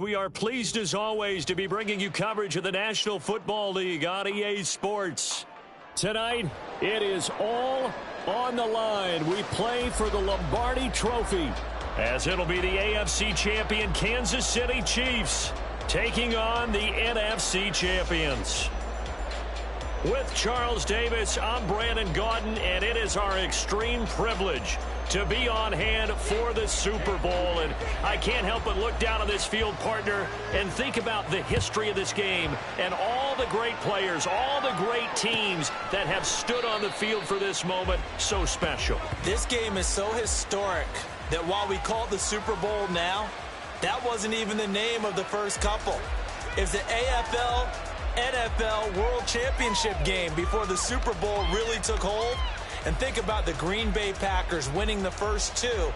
We are pleased as always to be bringing you coverage of the National Football League on EA Sports. Tonight, it is all on the line. We play for the Lombardi Trophy, as it'll be the AFC champion Kansas City Chiefs taking on the NFC champions. With Charles Davis, I'm Brandon Gaudin, and it is our extreme privilege to be on hand for the Super Bowl. And I can't help but look down on this field, partner, and think about the history of this game and all the great players, all the great teams that have stood on the field for this moment. So special. This game is so historic that while we call it the Super Bowl now, that wasn't even the name of the first couple. It's the AFL NFL World Championship game before the Super Bowl really took hold. And think about the Green Bay Packers winning the first two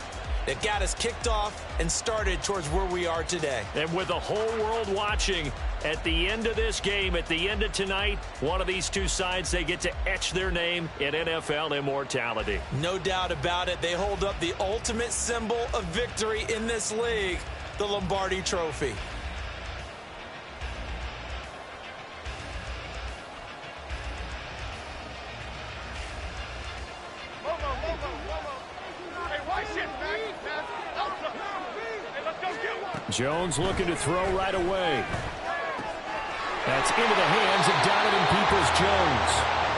that got us kicked off and started towards where we are today. And with the whole world watching, at the end of this game, at the end of tonight, one of these two sides, they get to etch their name in NFL immortality. No doubt about it. They hold up the ultimate symbol of victory in this league, the Lombardi Trophy. Jones looking to throw right away. That's into the hands of Donovan Peoples-Jones.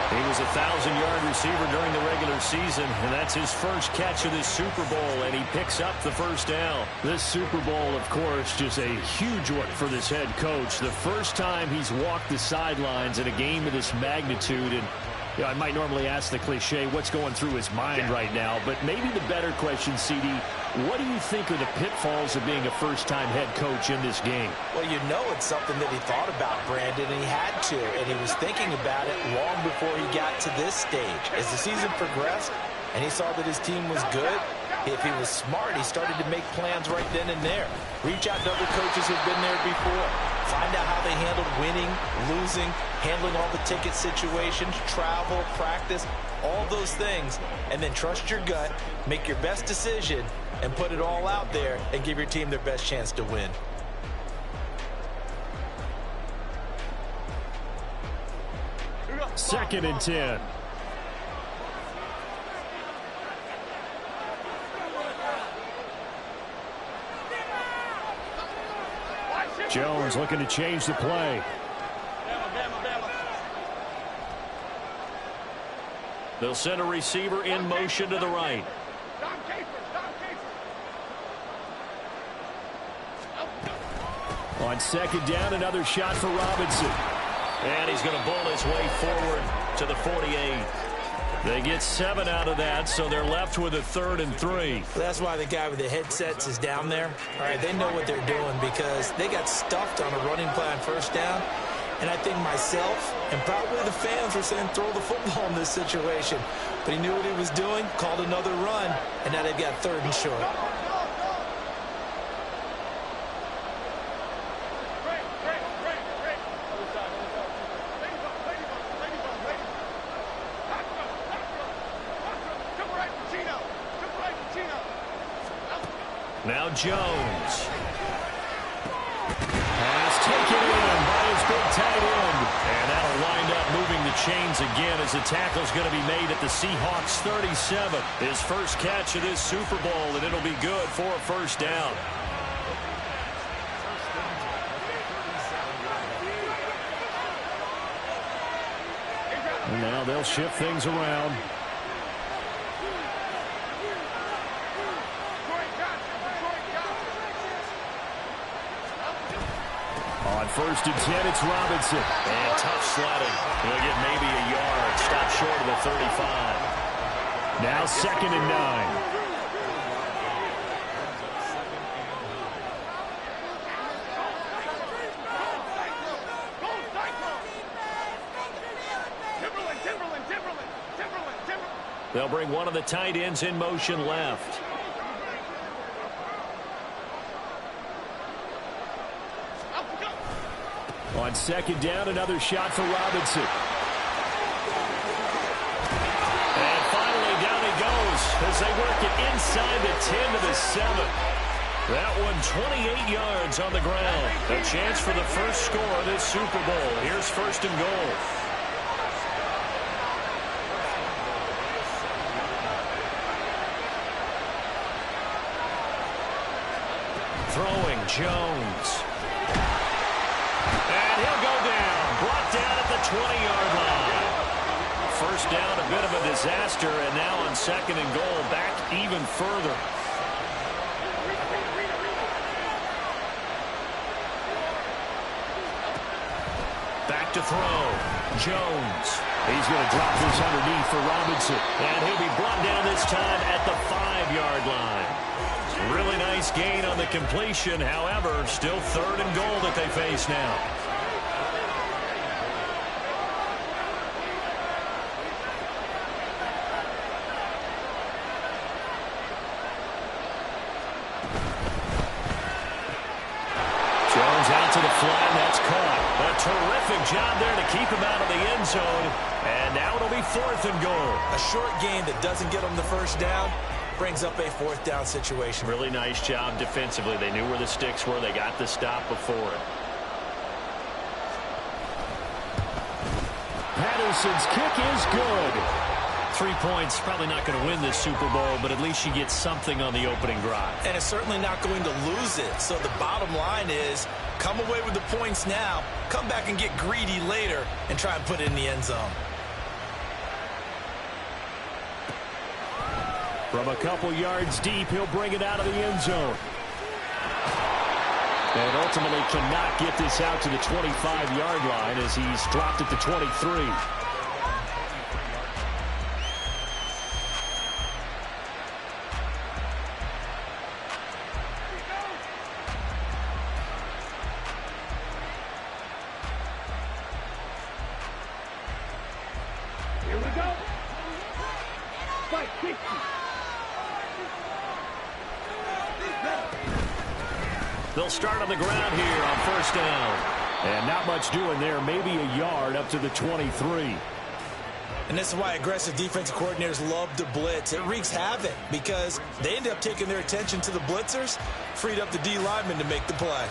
He was a 1,000-yard receiver during the regular season, and that's his first catch of this Super Bowl, and he picks up the first down. This Super Bowl, of course, just a huge one for this head coach. The first time he's walked the sidelines in a game of this magnitude, and I might normally ask the cliche, what's going through his mind right now, but maybe the better question, CD, what do you think are the pitfalls of being a first-time head coach in this game? Well, you know it's something that he thought about, Brandon, and he had to, and he was thinking about it long before he got to this stage. As the season progressed and he saw that his team was good, if he was smart, he started to make plans right then and there. Reach out to other coaches who've been there before. Find out how they handled winning, losing, handling all the ticket situations, travel, practice, all those things, and then trust your gut, make your best decision, and put it all out there and give your team their best chance to win. Second and 10. Jones looking to change the play. They'll send a receiver in motion to the right. On second down, another shot for Robinson. And he's going to bull his way forward to the 48. They get 7 out of that, so they're left with a 3rd and 3. Well, that's why the guy with the headsets is down there. All right, they know what they're doing because they got stuffed on a running play on first down. And I think myself and probably the fans were saying throw the football in this situation. But he knew what he was doing, called another run, and now they've got 3rd and short. Now Jones. Pass taken in by his big tight end. And that'll wind up moving the chains again as the tackle's going to be made at the Seahawks 37. His first catch of this Super Bowl, and it'll be good for a first down. And now they'll shift things around. On 1st and 10, it's Robinson. And tough sledding. He'll get maybe a yard. Stop short of the 35. Now 2nd and 9. They'll bring one of the tight ends in motion left. On 2nd down, another shot for Robinson. And finally, down he goes as they work it inside the 10 to the 7. That one 28 yards on the ground. A chance for the first score of this Super Bowl. Here's first and goal. Throwing Jones. And he'll go down. Brought down at the 20-yard line. First down, a bit of a disaster, and now on second and goal, back even further. Back to throw. Jones. He's going to drop this underneath for Robinson. And he'll be brought down this time at the 5-yard line. Really nice gain on the completion. However, still third and goal that they face now. Jones out to the flat, and that's caught. A terrific job there to keep him out of the end zone. And now it'll be fourth and goal. A short gain that doesn't get them the first down brings up a fourth down situation. Really nice job defensively. They knew where the sticks were. They got the stop before it. Patterson's kick is good. 3 points, probably not going to win this Super Bowl, but at least you get something on the opening drive. And it's certainly not going to lose it. So the bottom line is, come away with the points now, come back and get greedy later, and try and put it in the end zone. From a couple yards deep, he'll bring it out of the end zone. And ultimately cannot get this out to the 25-yard line as he's dropped at the 23. Here we go. Fight, kick. They'll start on the ground here on first down. And not much doing there, maybe a yard up to the 23. And this is why aggressive defensive coordinators love to blitz. It wreaks havoc because they end up taking their attention to the blitzers, freed up the D lineman to make the play.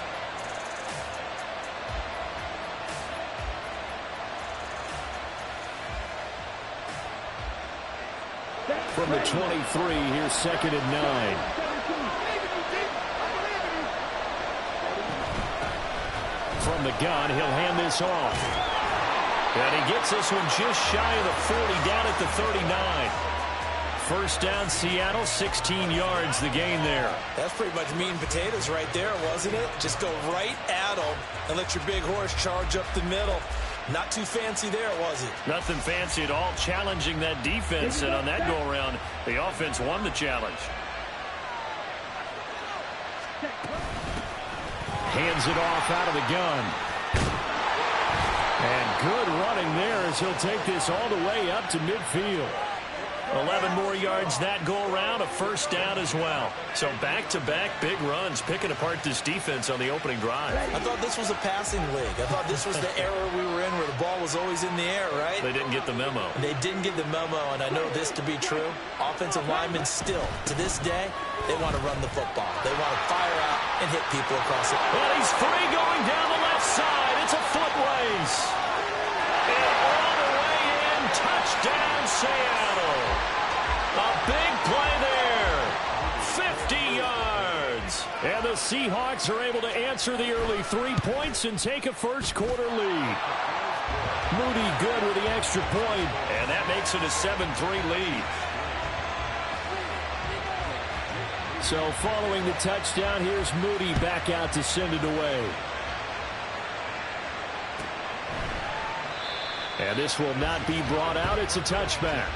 From the 23, here's second and 9. From the gun, he'll hand this off. And he gets this one just shy of the 40, down at the 39. First down, Seattle, 16 yards the gain there. That's pretty much meat and potatoes right there, wasn't it? Just go right at them and let your big horse charge up the middle. Not too fancy there, was it? Nothing fancy at all, challenging that defense. And on that go-around, the offense won the challenge. Hands it off out of the gun. And good running there as he'll take this all the way up to midfield. 11 more yards that go around, a first down as well. So back-to-back big runs, picking apart this defense on the opening drive. I thought this was a passing league. I thought this was the era we were in where the ball was always in the air, right? They didn't get the memo. They didn't get the memo, and I know this to be true. Offensive linemen still, to this day, they want to run the football. They want to fire out and hit people across it. And he's free going down the left side. It's a foot race. And all the way in, touchdown Seattle. A big play there. 50 yards. And the Seahawks are able to answer the early 3 points and take a first-quarter lead. Moody good with the extra point, and that makes it a 7-3 lead. So following the touchdown, here's Moody back out to send it away. And this will not be brought out. It's a touchback.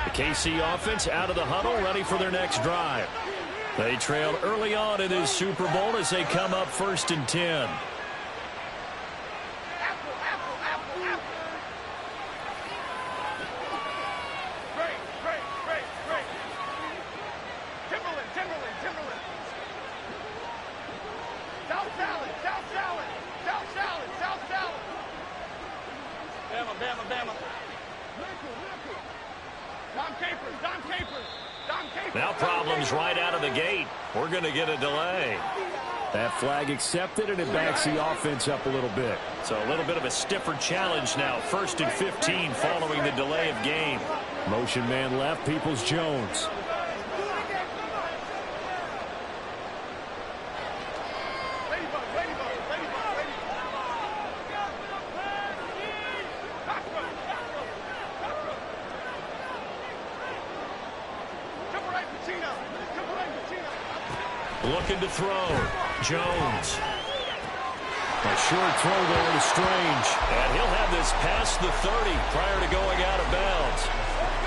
The KC offense out of the huddle, ready for their next drive. They trailed early on in this Super Bowl as they come up first and 10. Now problems right out of the gate. We're going to get a delay. That flag accepted, and it backs the offense up a little bit. So a little bit of a stiffer challenge now. 1st and 15 following the delay of game. Motion man left, Peoples-Jones. Looking to throw. Jones. A short throw there to Strange. And he'll have this past the 30 prior to going out of bounds.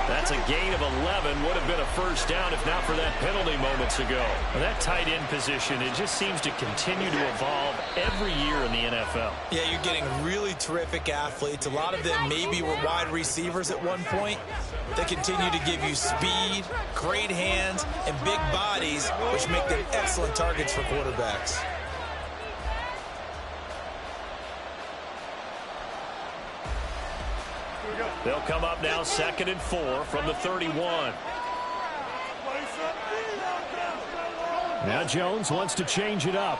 That's a gain of 11. Would have been a first down if not for that penalty moments ago. Well, that tight end position, it just seems to continue to evolve every year in the NFL. Yeah, you're getting really terrific athletes. A lot of them maybe were wide receivers at one point. They continue to give you speed, great hands, and big bodies, which make them excellent targets for quarterbacks. They'll come up now 2nd and 4 from the 31. Now Jones wants to change it up.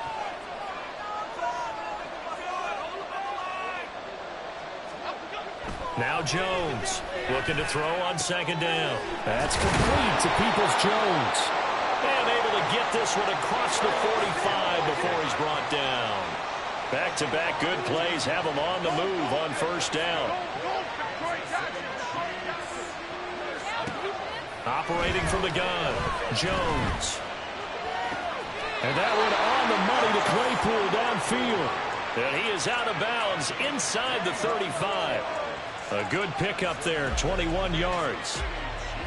Now Jones looking to throw on 2nd down. That's complete to Peoples-Jones. And able to get this one across the 45 before he's brought down. Back-to-back good plays have him on the move on 1st down. Operating from the gun, Jones. And that one on the money to Claypool downfield. And he is out of bounds inside the 35. A good pickup there, 21 yards.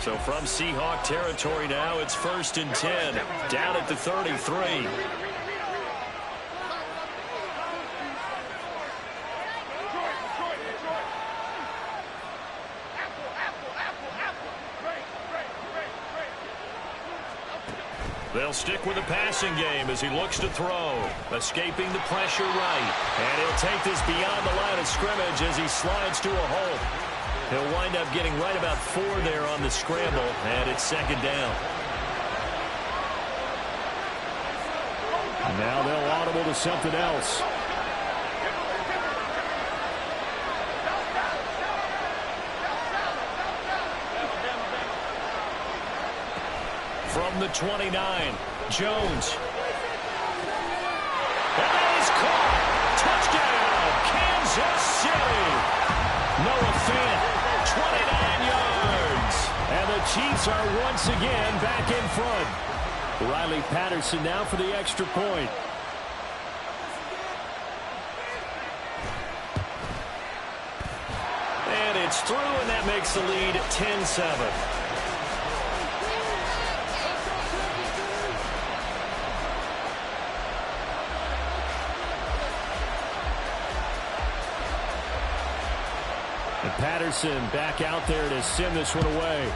So from Seahawk territory now, it's 1st and 10, down at the 33. They'll stick with the passing game as he looks to throw. Escaping the pressure right. And he'll take this beyond the line of scrimmage as he slides to a hole. He'll wind up getting right about 4 there on the scramble, and it's 2nd down. And now they'll audible to something else. From the 29, Jones. And he's caught. Touchdown, Kansas City. Noah Fant, 29 yards. And the Chiefs are once again back in front. Riley Patterson now for the extra point. And it's through, and that makes the lead 10-7. And Patterson back out there to send this one away.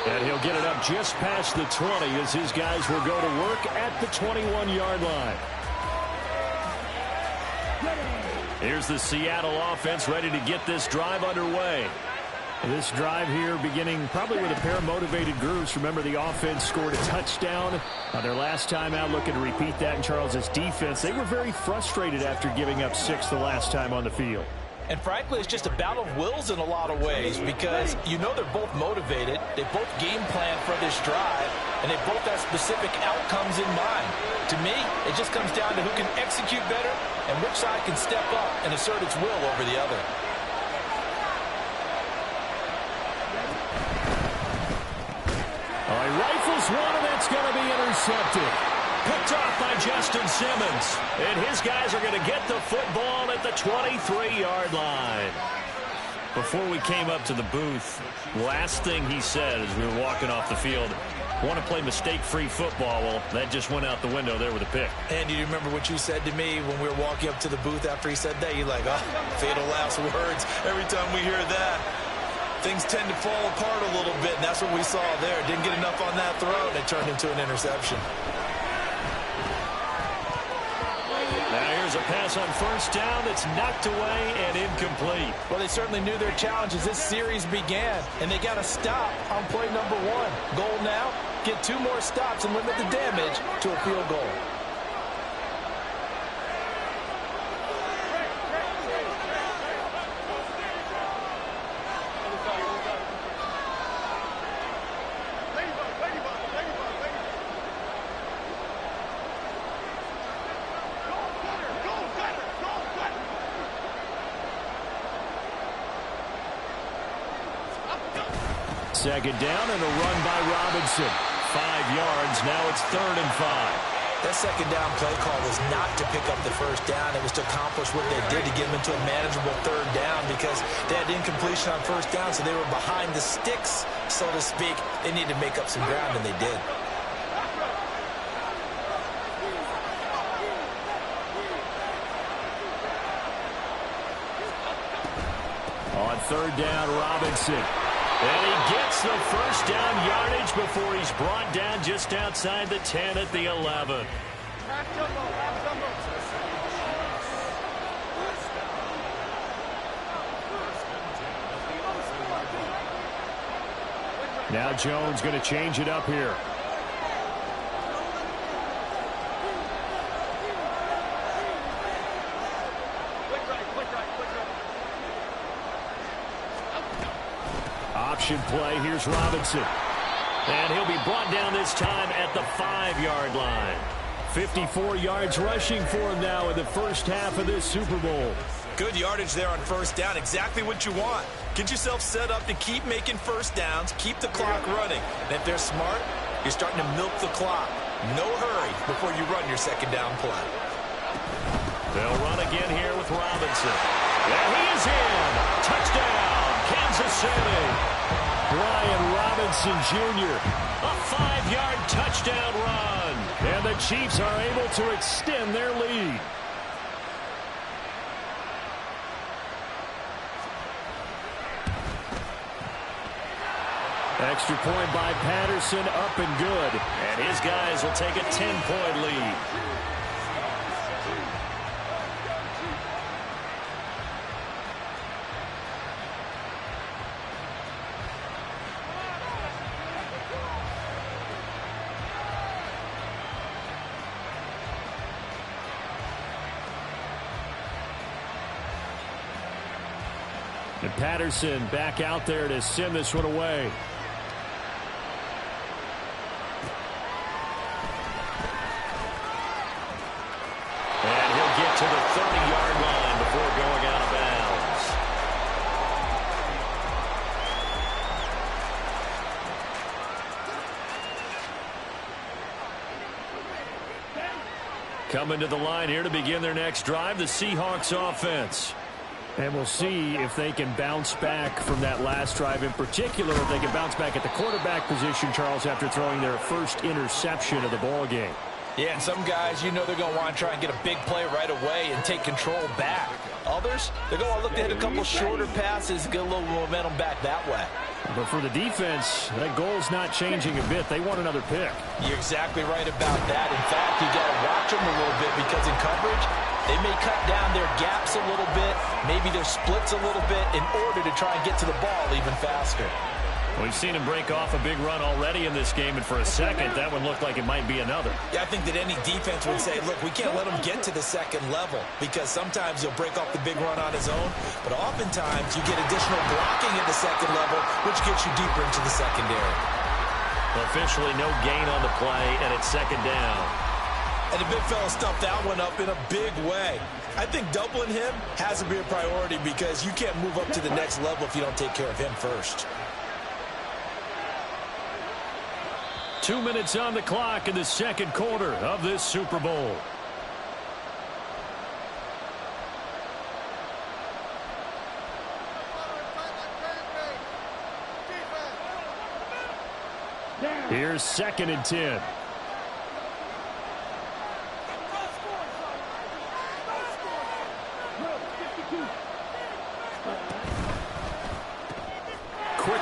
And he'll get it up just past the 20 as his guys will go to work at the 21-yard line. Here's the Seattle offense ready to get this drive underway. This drive here beginning probably with a pair of motivated groups. Remember, the offense scored a touchdown their last time out, looking to repeat that in Charles's defense. They were very frustrated after giving up 6 the last time on the field. And frankly, it's just a battle of wills in a lot of ways because you know they're both motivated. They both game plan for this drive, and they both have specific outcomes in mind. To me, it just comes down to who can execute better and which side can step up and assert its will over the other. Rifles one, and that's going to be intercepted. Picked off by Justin Simmons. And his guys are going to get the football at the 23-yard line. Before we came up to the booth, last thing he said as we were walking off the field, want to play mistake-free football. Well, that just went out the window there with a pick. And do you remember what you said to me when we were walking up to the booth after he said that? You're like, oh, fatal last words every time we hear that. things tend to fall apart a little bit, and that's what we saw there. Didn't get enough on that throw, and it turned into an interception. Now here's a pass on first down that's knocked away and incomplete. Well, they certainly knew their challenge as this series began, and they got to stop on play number 1. Goal now, get 2 more stops and limit the damage to a field goal. Second down and a run by Robinson. 5 yards. Now it's 3rd and 5. That second down play call was not to pick up the first down. It was to accomplish what they did to get them into a manageable 3rd down because they had incompletion on first down, so they were behind the sticks, so to speak. They needed to make up some ground, and they did. On 3rd down, Robinson. And he gets the first down yardage before he's brought down just outside the 10 at the 11. Now Jones going to change it up here. Option play. Here's Robinson. And he'll be brought down this time at the 5-yard line. 54 yards rushing for him now in the first half of this Super Bowl. Good yardage there on first down. Exactly what you want. Get yourself set up to keep making first downs, keep the clock running. And if they're smart, you're starting to milk the clock. No hurry before you run your second down play. They'll run again here with Robinson. And he is in. Touchdown, Kansas City. Brian Robinson Jr. A 5-yard touchdown run. And the Chiefs are able to extend their lead. Extra point by Patterson, up and good. And his guys will take a 10-point lead. And Patterson back out there to send this one away. And he'll get to the 30-yard line before going out of bounds. Coming to the line here to begin their next drive, the Seahawks offense. And we'll see if they can bounce back from that last drive, in particular if they can bounce back at the quarterback position, Charles, after throwing their first interception of the ball game. Yeah, and some guys, you know they're going to want to try and get a big play right away and take control back. Others, they're going to look to hit a couple shorter passes, get a little momentum back that way. But for the defense, that goal's not changing a bit. They want another pick. You're exactly right about that. In fact, you got to watch them a little bit because in coverage, they may cut down their gaps a little bit, maybe their splits a little bit in order to try and get to the ball even faster. We've seen him break off a big run already in this game, and for a second, that one looked like it might be another. Yeah, I think that any defense would say, look, we can't let him get to the second level because sometimes he'll break off the big run on his own, but oftentimes you get additional blocking at the second level, which gets you deeper into the secondary. Officially no gain on the play, and it's second down. And the big fella stuffed that one up in a big way. I think doubling him has to be a priority because you can't move up to the next level if you don't take care of him first. 2 minutes on the clock in the second quarter of this Super Bowl. Here's 2nd and 10.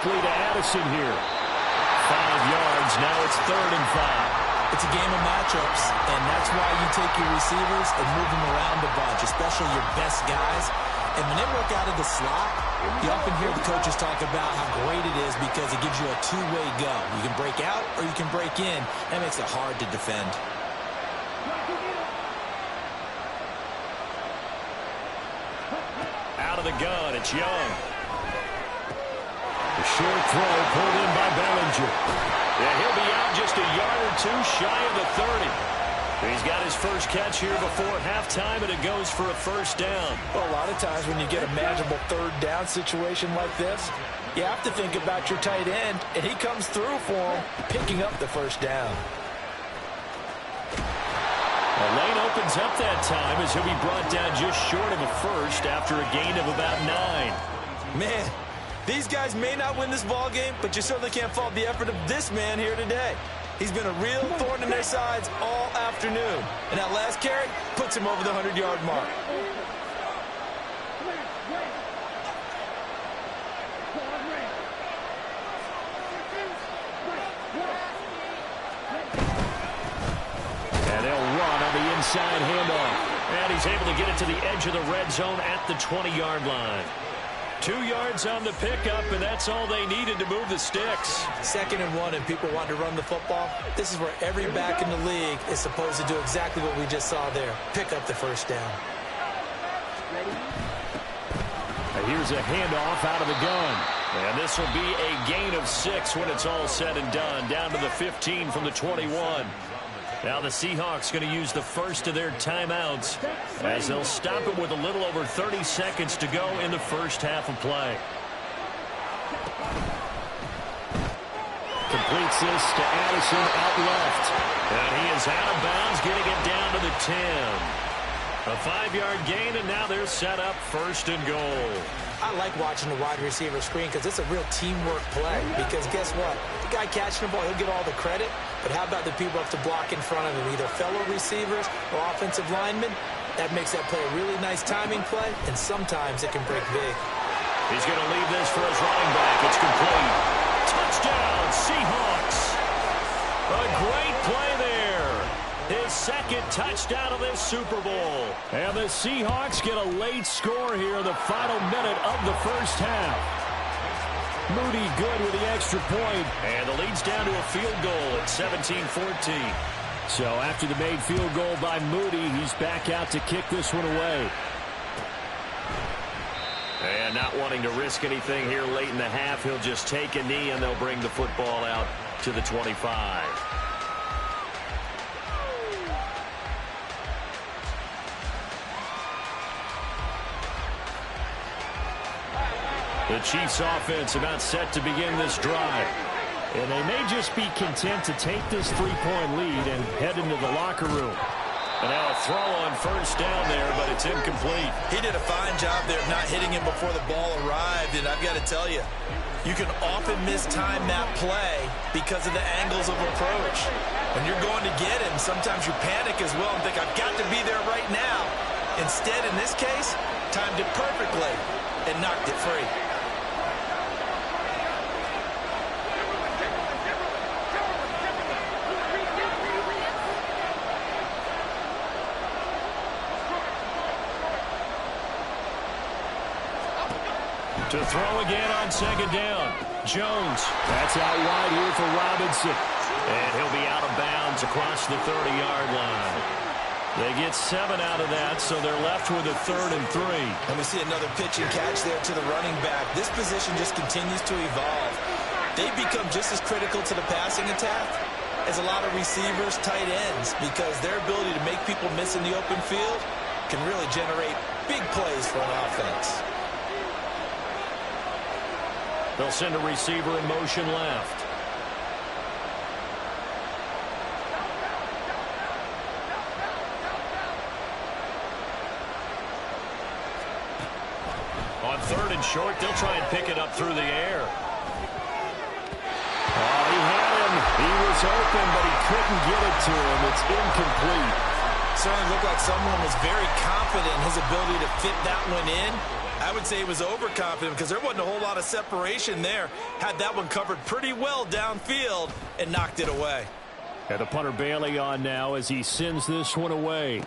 quickly to Addison here. 5 yards. Now it's 3rd and 5. It's a game of matchups, and that's why you take your receivers and move them around a bunch, especially your best guys. And when they work out of the slot, you often hear the coaches talk about how great it is because it gives you a two-way go. You can break out or you can break in. That makes it hard to defend. Out of the gun, it's Young. The short throw pulled in by Bellinger. Yeah, he'll be out just a yard or two shy of the 30. He's got his first catch here before halftime, and it goes for a first down. Well, a lot of times when you get a manageable 3rd down situation like this, you have to think about your tight end, and he comes through for him, picking up the first down. The lane opens up that time as he'll be brought down just short of a first after a gain of about 9. Man, these guys may not win this ball game, but you certainly can't fault the effort of this man here today. He's been a real thorn in their sides all afternoon. And that last carry puts him over the 100-yard mark. And they'll run on the inside handoff. And he's able to get it to the edge of the red zone at the 20-yard line. 2 yards on the pickup, and that's all they needed to move the sticks. 2nd and 1, and people want to run the football. This is where every back in the league is supposed to do exactly what we just saw there. Pick up the first down. And here's a handoff out of the gun. And this will be a gain of 6 when it's all said and done. Down to the 15 from the 21. Now the Seahawks going to use the first of their timeouts as they'll stop it with a little over 30 seconds to go in the first half of play. Completes this to Addison out left. And he is out of bounds, getting it down to the 10. A 5-yard gain, and now they're set up 1st and goal. I like watching the wide receiver screen because it's a real teamwork play. Because guess what? The guy catching the ball, he'll get all the credit. But how about the people who have to block in front of him, either fellow receivers or offensive linemen? That makes that play a really nice timing play, and sometimes it can break big. He's going to leave this for his running back. It's complete. Touchdown, Seahawks. A great play there. His 2nd touchdown of this Super Bowl. And the Seahawks get a late score here in the final minute of the first half. Moody good with the extra point. And the lead's down to a field goal at 17-14. So after the made field goal by Moody, he's back out to kick this one away. And not wanting to risk anything here late in the half, he'll just take a knee and they'll bring the football out to the 25. The Chiefs offense about set to begin this drive. And they may just be content to take this 3-point lead and head into the locker room. And now a throw on first down there, but it's incomplete. He did a fine job there of not hitting him before the ball arrived. And I've got to tell you, you can often mistime that play because of the angles of approach. When you're going to get him, sometimes you panic as well and think, I've got to be there right now. Instead, in this case, timed it perfectly and knocked it free. To throw again on 2nd down. Jones. That's out wide here for Robinson. And he'll be out of bounds across the 30-yard line. They get 7 out of that, so they're left with a 3rd and 3. And we see another pitch and catch there to the running back. This position just continues to evolve. They become just as critical to the passing attack as a lot of receivers, tight ends, because their ability to make people miss in the open field can really generate big plays for an offense. They'll send a receiver in motion left. On 3rd and short, they'll try and pick it up through the air. Oh, he had him. He was open, but he couldn't get it to him. It's incomplete. Certainly looked like someone was very confident in his ability to fit that one in. I would say he was overconfident because there wasn't a whole lot of separation there. Had that one covered pretty well downfield and knocked it away. And the punter Bailey on now as he sends this one away.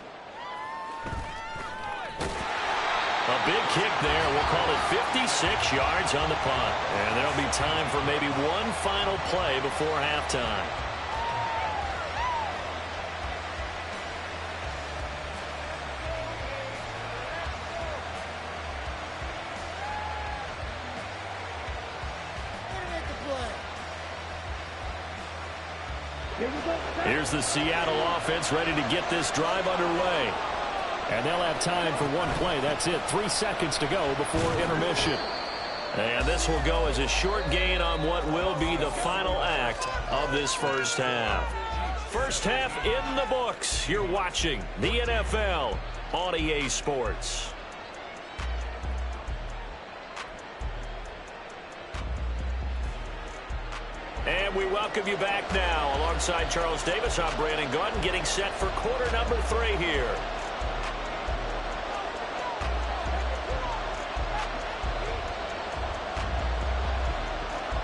A big kick there. We'll call it 56 yards on the punt. And there'll be time for maybe one final play before halftime. Here's the Seattle offense ready to get this drive underway. And they'll have time for one play. That's it. 3 seconds to go before intermission. And this will go as a short gain on what will be the final act of this first half. First half in the books. You're watching the NFL on EA Sports. And we welcome you back now. Alongside Charles Davis, I'm Brandon Gaudin, getting set for quarter number 3 here.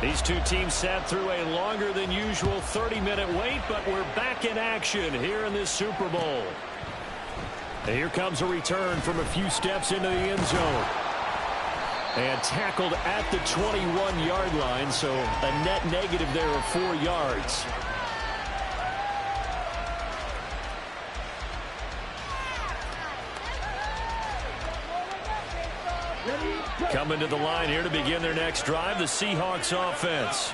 These two teams sat through a longer than usual 30-minute wait, but we're back in action here in this Super Bowl. And here comes a return from a few steps into the end zone. And tackled at the 21-yard line, so a net negative there of 4 yards. Coming to the line here to begin their next drive, the Seahawks offense.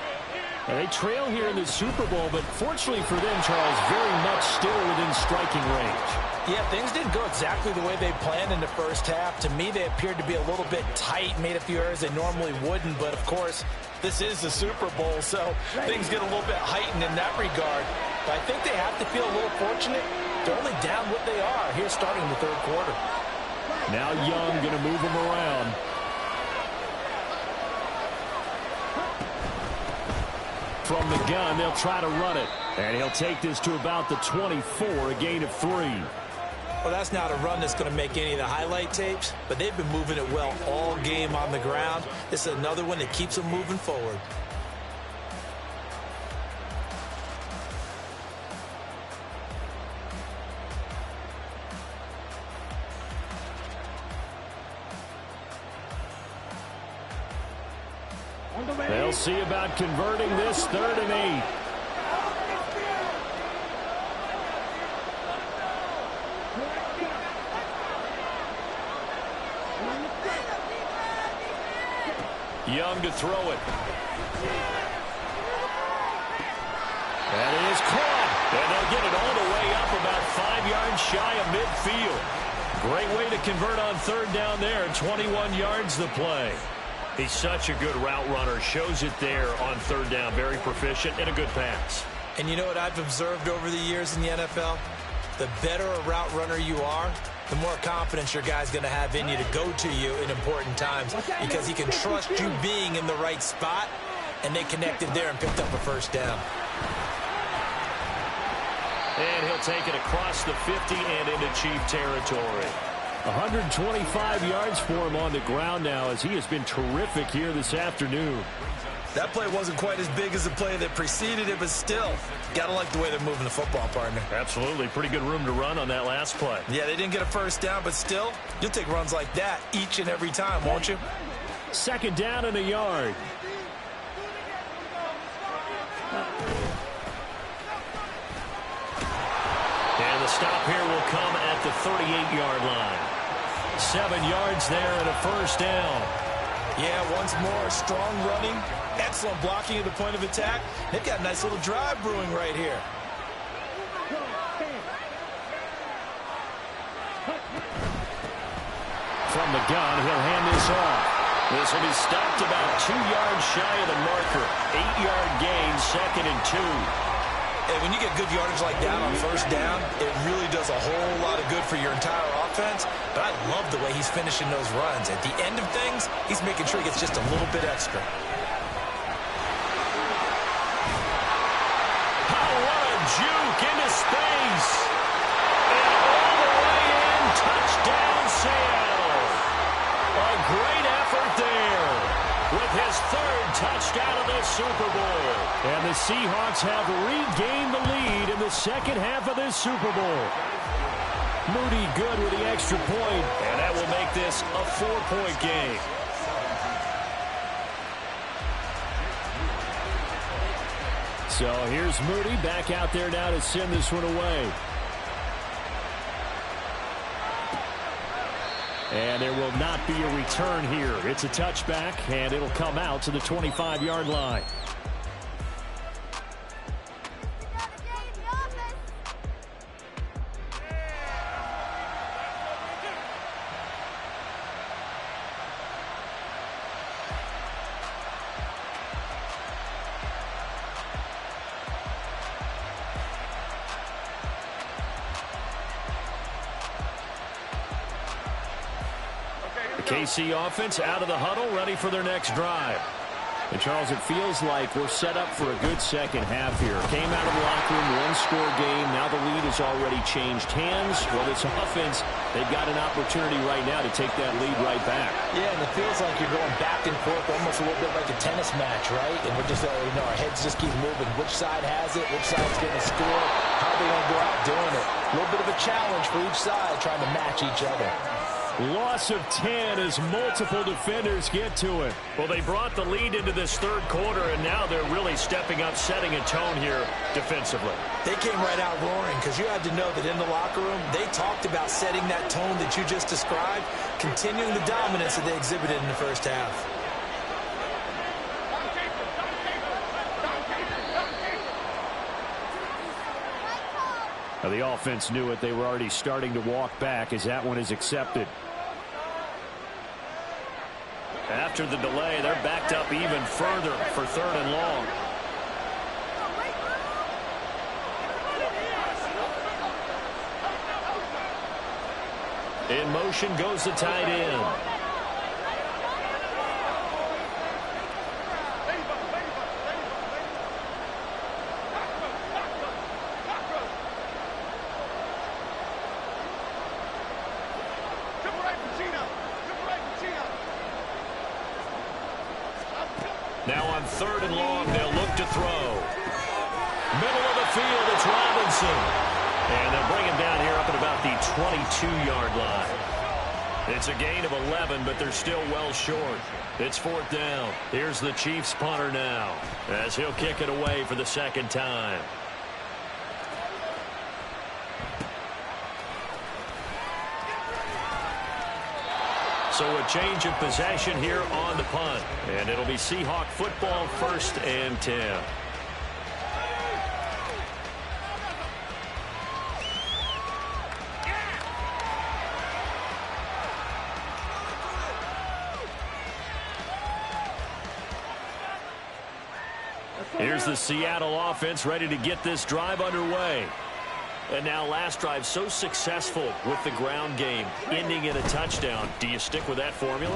And they trail here in the Super Bowl, but fortunately for them, Charles, very much still within striking range. Yeah, things didn't go exactly the way they planned in the first half. To me, they appeared to be a little bit tight, made a few errors they normally wouldn't. But, of course, this is the Super Bowl, so things get a little bit heightened in that regard. But I think they have to feel a little fortunate. They're only down what they are here starting the third quarter. Now Young going to move them around. From the gun, they'll try to run it. And he'll take this to about the 24, a gain of 3. Well, that's not a run that's going to make any of the highlight tapes, but they've been moving it well all game on the ground. This is another one that keeps them moving forward. They'll see about converting this 3rd and 8. Young to throw it. That is caught. And they'll get it all the way up about 5 yards shy of midfield. Great way to convert on 3rd down there. 21 yards the play. He's such a good route runner. Shows it there on 3rd down. Very proficient and a good pass. And you know what I've observed over the years in the NFL? The better a route runner you are, the more confidence your guy's going to have in you to go to you in important times because he can trust you being in the right spot, and they connected there and picked up a first down. And he'll take it across the 50 and into Chief territory. 125 yards for him on the ground now as he has been terrific here this afternoon. That play wasn't quite as big as the play that preceded it, but still, got to like the way they're moving the football, partner. Absolutely. Pretty good room to run on that last play. Yeah, they didn't get a first down, but still, you'll take runs like that each and every time, won't you? 2nd down and a yard. And the stop here will come at the 38-yard line. 7 yards there and a first down. Yeah, once more, strong running, excellent blocking at the point of attack. They've got a nice little drive brewing right here. From the gun, he'll hand this off. This will be stopped about 2 yards shy of the marker. 8-yard gain, 2nd and 2. And when you get good yardage like that on first down, it really does a whole lot of good for your entire offense. But I love the way he's finishing those runs. At the end of things, he's making sure he gets just a little bit extra. Oh, what a juke into space. And all the way in, touchdown Seattle. A great Super Bowl. And the Seahawks have regained the lead in the second half of this Super Bowl. Moody good with the extra point. And that will make this a 4-point game. So here's Moody back out there now to send this one away. And there will not be a return here. It's a touchback, and it'll come out to the 25-yard line. KC offense out of the huddle, ready for their next drive. And Charles, it feels like we're set up for a good second half here. Came out of the locker room, one-score game. Now the lead has already changed hands. Well, this offense, they've got an opportunity right now to take that lead right back. Yeah, and it feels like you're going back and forth, almost a little bit like a tennis match, right? And we're just, our heads just keep moving. Which side has it? Which side's going to score? How are they going to go out doing it? A little bit of a challenge for each side, trying to match each other. Loss of 10 as multiple defenders get to it. Well, they brought the lead into this third quarter, and now they're really stepping up, setting a tone here defensively. They came right out roaring because you had to know that in the locker room, they talked about setting that tone that you just described, continuing the dominance that they exhibited in the first half. Now, the offense knew it. They were already starting to walk back as that one is accepted. After the delay, they're backed up even further for 3rd and long. In motion goes the tight end. Now on 3rd and long, they'll look to throw. Middle of the field, it's Robinson. And they'll bring him down here up at about the 22-yard line. It's a gain of 11, but they're still well short. It's 4th down. Here's the Chiefs punter now, as he'll kick it away for the second time. So a change of possession here on the punt. And it'll be Seahawk football, 1st and 10. Here's the Seattle offense ready to get this drive underway. And now last drive so successful with the ground game, ending in a touchdown. Do you stick with that formula?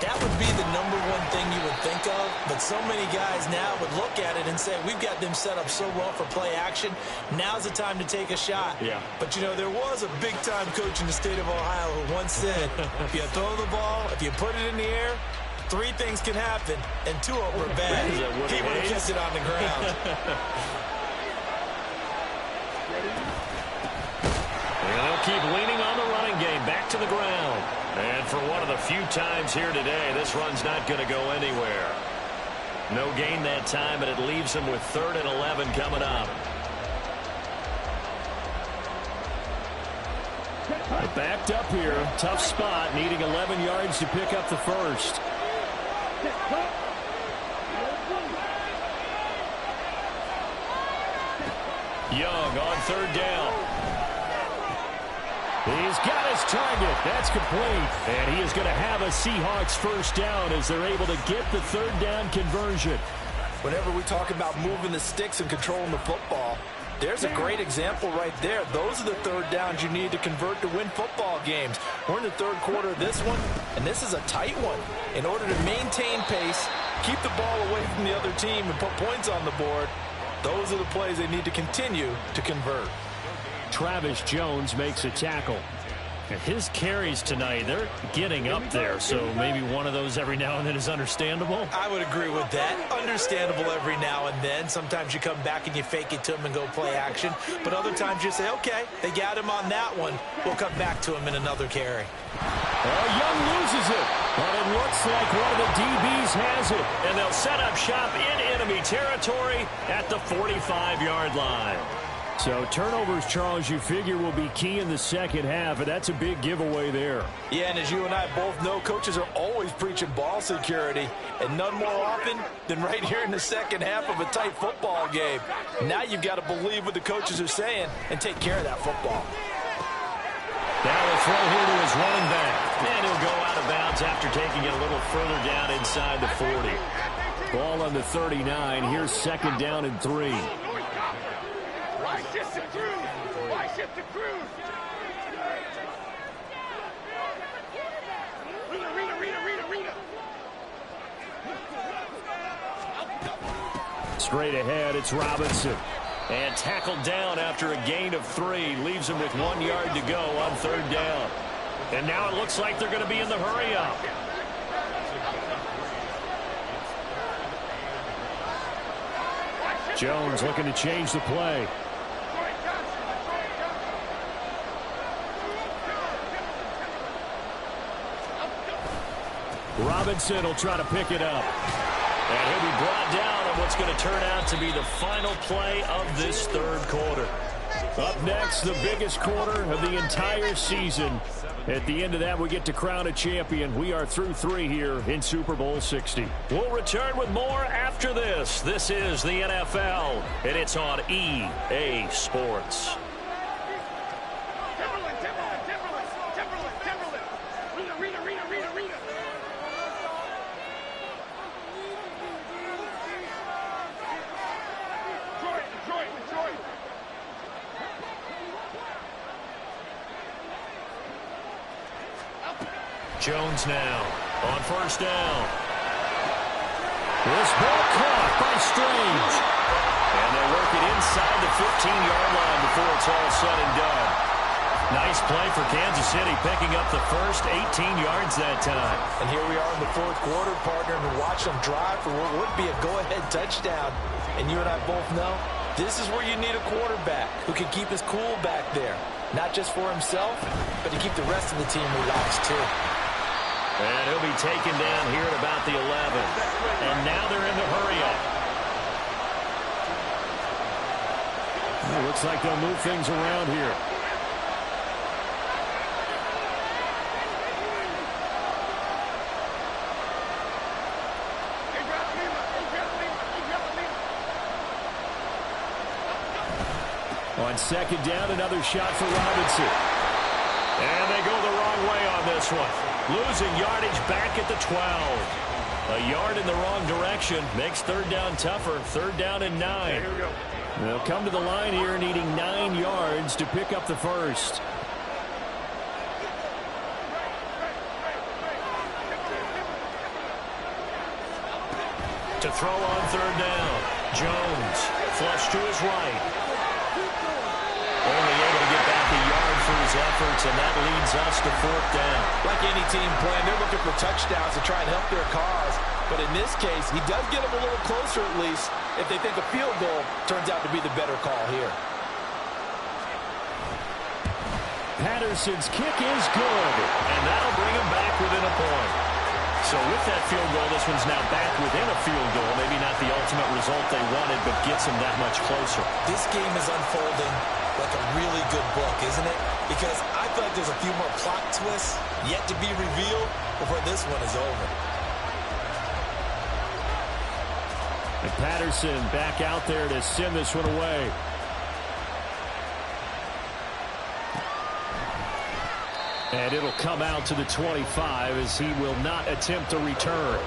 That would be the #1 thing you would think of, but so many guys now would look at it and say, we've got them set up so well for play action. Now's the time to take a shot. Yeah. But, there was a big-time coach in the state of Ohio who once said, if you throw the ball, if you put it in the air, 3 things can happen, and 2 of them are bad. He would have kept it on the ground. And they'll keep leaning on the running game, back to the ground. And for one of the few times here today, this run's not going to go anywhere. No gain that time, but it leaves them with 3rd and 11 coming up. Backed up here, tough spot, needing 11 yards to pick up the first. Young on 3rd down. He's got his target. That's complete. And he is going to have a Seahawks first down as they're able to get the 3rd down conversion. Whenever we talk about moving the sticks and controlling the football, there's a great example right there. Those are the 3rd downs you need to convert to win football games. We're in the 3rd quarter of this one, and this is a tight one. In order to maintain pace, keep the ball away from the other team, and put points on the board, those are the plays they need to continue to convert. Travis Jones makes a tackle. His carries tonight, they're getting up there, so maybe one of those every now and then is understandable. I would agree with that. Understandable every now and then. Sometimes you come back and you fake it to him and go play action. But other times you say, okay, they got him on that one. We'll come back to him in another carry. Young loses it, but it looks like one of the DBs has it. And they'll set up shop in enemy territory at the 45-yard line. So turnovers, Charles, you figure will be key in the second half, and that's a big giveaway there. Yeah, and as you and I both know, coaches are always preaching ball security, and none more often than right here in the second half of a tight football game. Now you've got to believe what the coaches are saying and take care of that football. Now the throw here to his running back. And he'll go out of bounds after taking it a little further down inside the 40. Ball on the 39. Here's second down and 3. Why shift to cruise? Why shift to cruise? Rita. Straight ahead, it's Robinson. And tackled down after a gain of 3. Leaves him with 1 yard to go on third down. And now it looks like they're going to be in the hurry-up. Jones looking to change the play. Robinson will try to pick it up. And he'll be brought down on what's going to turn out to be the final play of this third quarter. Up next, the biggest quarter of the entire season. At the end of that, we get to crown a champion. We are through 3 here in Super Bowl 60. We'll return with more after this. This is the NFL, and it's on EA Sports. Jones now on first down. This ball caught by Strange. And they work it inside the 15-yard line before it's all said and done. Nice play for Kansas City, picking up the first 18 yards that time. And here we are in the fourth quarter, partner, and watch them drive for what would be a go-ahead touchdown. And you and I both know this is where you need a quarterback who can keep his cool back there. Not just for himself, but to keep the rest of the team relaxed, too. And he'll be taken down here at about the 11. And now they're in the hurry-up. It looks like they'll move things around here. On second down, another shot for Robinson. And they go the wrong way on this one. Losing yardage back at the 12. A yard in the wrong direction makes third down tougher. Third down and 9. They'll come to the line here needing 9 yards to pick up the first. To throw on third down. Jones flush to his right. Only able to get back a yard for his efforts, and that leads us to fourth down. Like any team playing, they're looking for touchdowns to try and help their cause. But in this case, he does get them a little closer at least if they think a field goal turns out to be the better call here. Patterson's kick is good. And that'll bring him back within a point. So with that field goal, this one's now back within a field goal. Maybe not the ultimate result they wanted, but gets them that much closer. This game is unfolding like a really good book, isn't it? Because I feel like there's a few more plot twists yet to be revealed before this one is over. And Patterson back out there to send this one away. And it'll come out to the 25 as he will not attempt a return.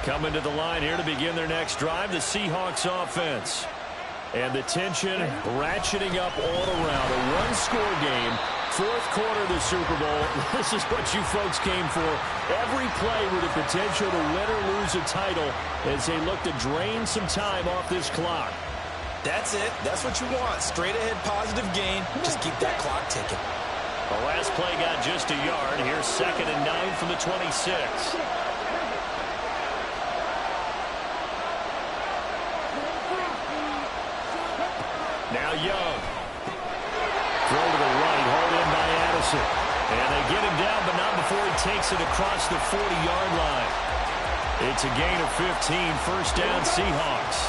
Coming to the line here to begin their next drive, the Seahawks offense. And the tension ratcheting up all around. A one-score game, fourth quarter of the Super Bowl, this is what you folks came for. Every play with the potential to win or lose a title as they look to drain some time off this clock. That's it. That's what you want. Straight ahead positive gain. Just keep that clock ticking. The last play got just a yard. Here's 2nd and 9 from the 26. Now Young. Throw to the right, hauled in by Addison. And they get him down, but not before he takes it across the 40-yard line. It's a gain of 15, first down Seahawks.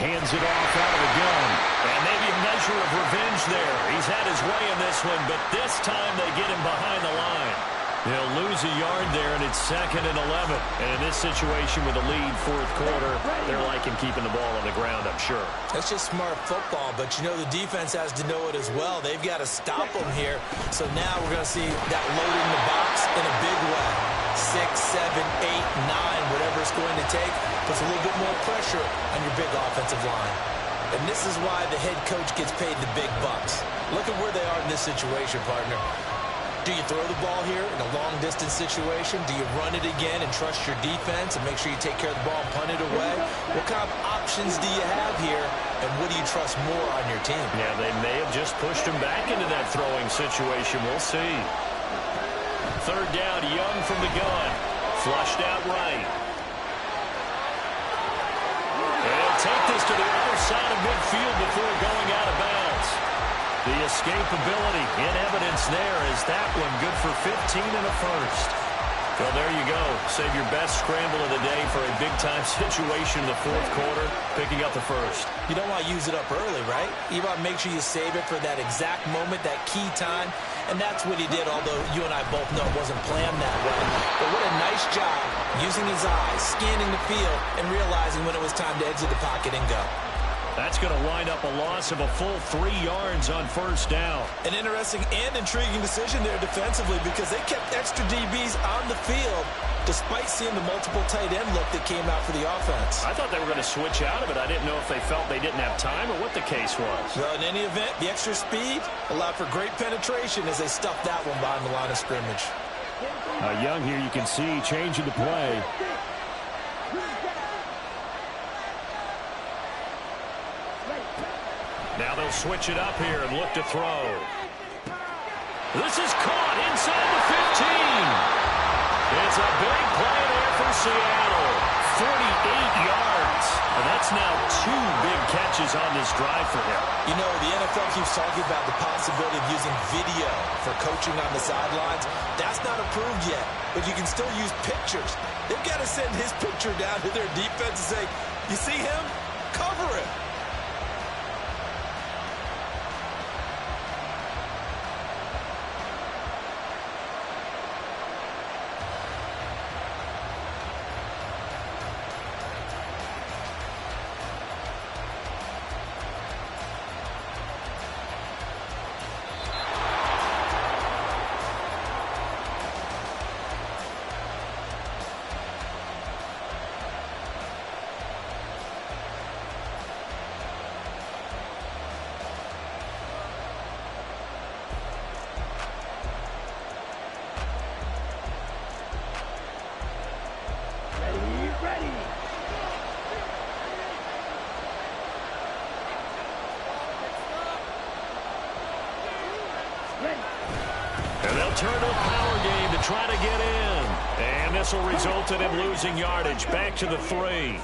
Hands it off out of the gun. And maybe a measure of revenge there. He's had his way in this one, but this time they get him behind the line. They'll lose a yard there, and it's 2nd and 11. And in this situation with a lead fourth quarter, they're liking keeping the ball on the ground, I'm sure. That's just smart football, but you know the defense has to know it as well. They've got to stop them here. So now we're going to see that loading the box in a big way. 6, 7, 8, 9, whatever it's going to take, puts a little bit more pressure on your big offensive line. And this is why the head coach gets paid the big bucks. Look at where they are in this situation, partner. Do you throw the ball here in a long-distance situation? Do you run it again and trust your defense and make sure you take care of the ball and punt it away? What kind of options do you have here, and what do you trust more on your team? Yeah, they may have just pushed him back into that throwing situation. We'll see. 3rd down, Young from the gun. Flushed out right. And he'll take this to the other side of midfield before going out of bounds. The escapability in evidence there is that one good for 15 and a first. Well, there you go. Save your best scramble of the day for a big-time situation in the fourth quarter, picking up the first. You don't want to use it up early, right? You want to make sure you save it for that exact moment, that key time, and that's what he did, although you and I both know it wasn't planned that way. But what a nice job using his eyes, scanning the field, and realizing when it was time to exit the pocket and go. That's going to wind up a loss of a full 3 yards on first down. An interesting and intriguing decision there defensively because they kept extra DBs on the field despite seeing the multiple tight end look that came out for the offense. I thought they were going to switch out of it. I didn't know if they felt they didn't have time or what the case was. Well, in any event, the extra speed allowed for great penetration as they stuffed that one behind the line of scrimmage. Young here, you can see changing the play. Now they'll switch it up here and look to throw. This is caught inside the 15. It's a big play there for Seattle. 48 yards. And that's now 2 big catches on this drive for him. You know, the NFL keeps talking about the possibility of using video for coaching on the sidelines. That's not approved yet, but you can still use pictures. They've got to send his picture down to their defense and say, you see him? Cover it. And they'll turn to a power game to try to get in. And this will result in him losing yardage. Back to the 3.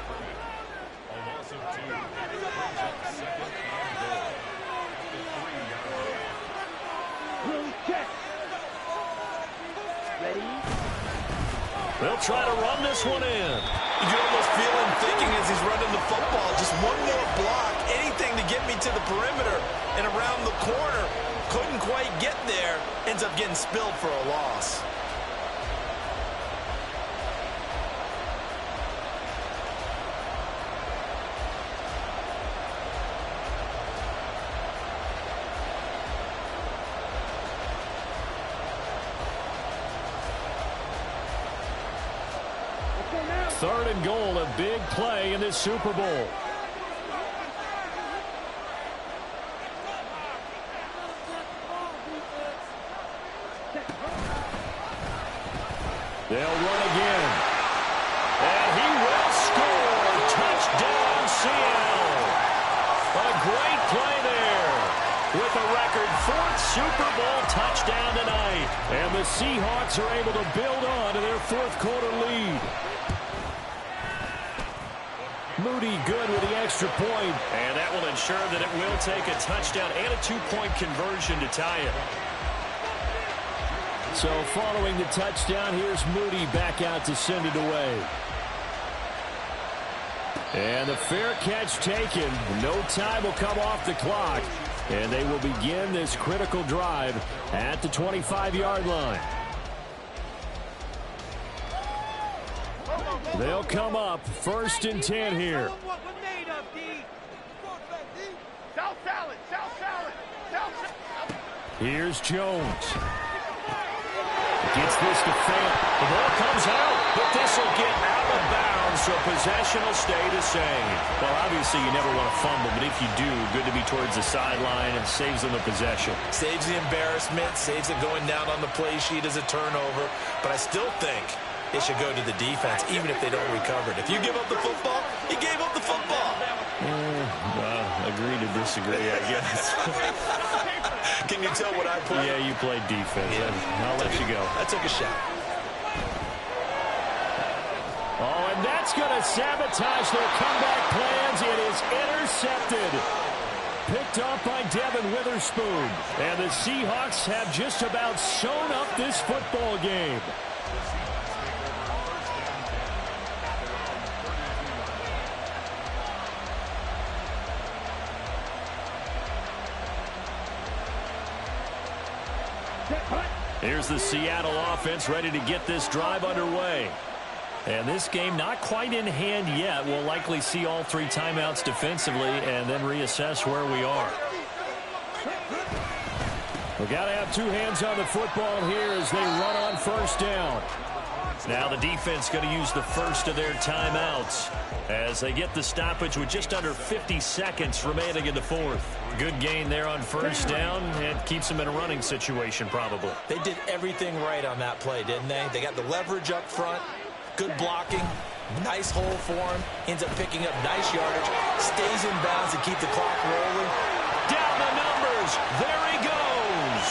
They'll try to run this one in. You can almost feel him thinking as he's running the football, just one more block, anything to get me to the perimeter and around the corner. Couldn't quite get there. Ends up getting spilled for a loss. 3rd and goal, a big play in this Super Bowl. They'll run again. And he will score. Touchdown, Seattle. A great play there. With a record 4th Super Bowl touchdown tonight. And the Seahawks are able to build on to their 4th quarter lead. Moody good with the extra point. And that will ensure that it will take a touchdown and a 2-point conversion to tie it. So following the touchdown, here's Moody back out to send it away. And the fair catch taken. No time will come off the clock. And they will begin this critical drive at the 25-yard line. They'll come up 1st and 10 here. Here's Jones. Gets this to Fant. The ball comes out, but this will get out of bounds, so possession will stay the same. Well, obviously you never want to fumble, but if you do, good to be towards the sideline and saves them the possession. Saves the embarrassment, saves it going down on the play sheet as a turnover, but I still think it should go to the defense, even if they don't recover it. If you give up the football, you gave up the football. Agree to disagree, I guess. Can you tell what I played? Yeah, you played defense. Yeah. I'll let you go. I took a shot. Oh, and that's going to sabotage their comeback plans. It is intercepted. Picked up by Devin Witherspoon. And the Seahawks have just about sewn up this football game. Here's the Seattle offense ready to get this drive underway. And this game not quite in hand yet. We'll likely see all 3 timeouts defensively and then reassess where we are. We've got to have 2 hands on the football here as they run on 1st down. Now the defense going to use the first of their timeouts as they get the stoppage with just under 50 seconds remaining in the 4th. Good gain there on 1st down and keeps them in a running situation probably. They did everything right on that play, didn't they? They got the leverage up front, good blocking, nice hole for him, ends up picking up nice yardage, stays in bounds to keep the clock rolling. Down the numbers. There he goes.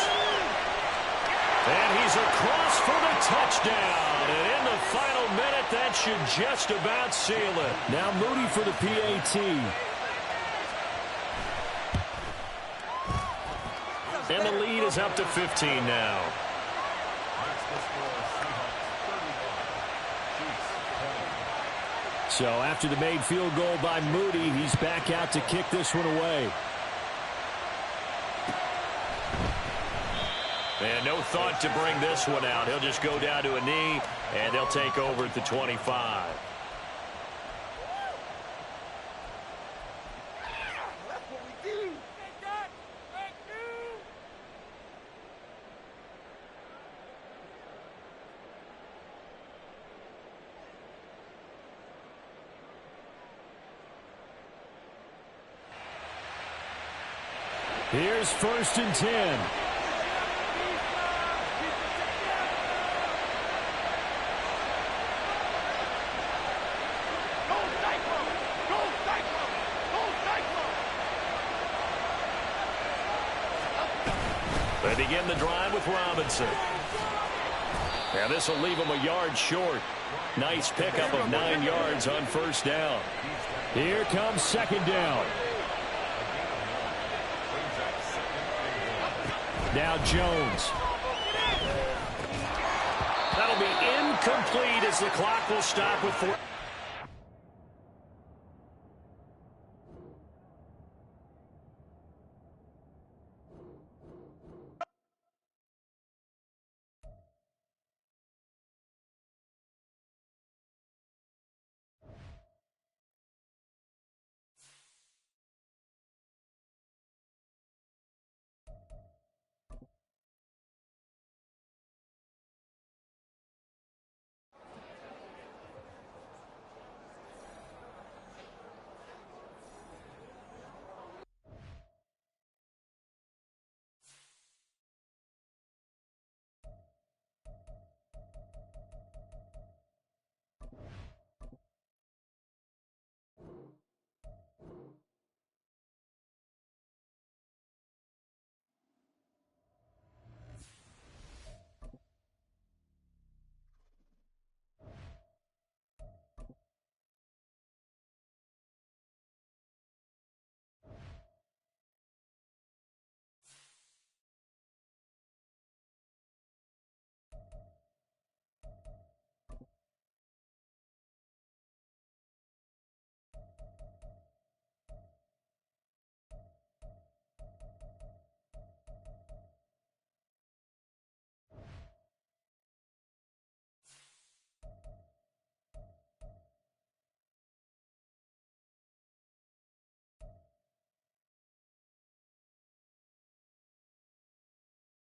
And he's across for the touchdown. And in the final minute, that should just about seal it. Now Moody for the PAT. And the lead is up to 15 now. So after the made field goal by Moody, he's back out to kick this one away. And no thought to bring this one out. He'll just go down to a knee, and they'll take over at the 25. Here's 1st and 10. They begin the drive with Robinson. And this will leave him a yard short. Nice pickup of 9 yards on 1st down. Here comes 2nd down. Now Jones. That'll be incomplete as the clock will stop with 4.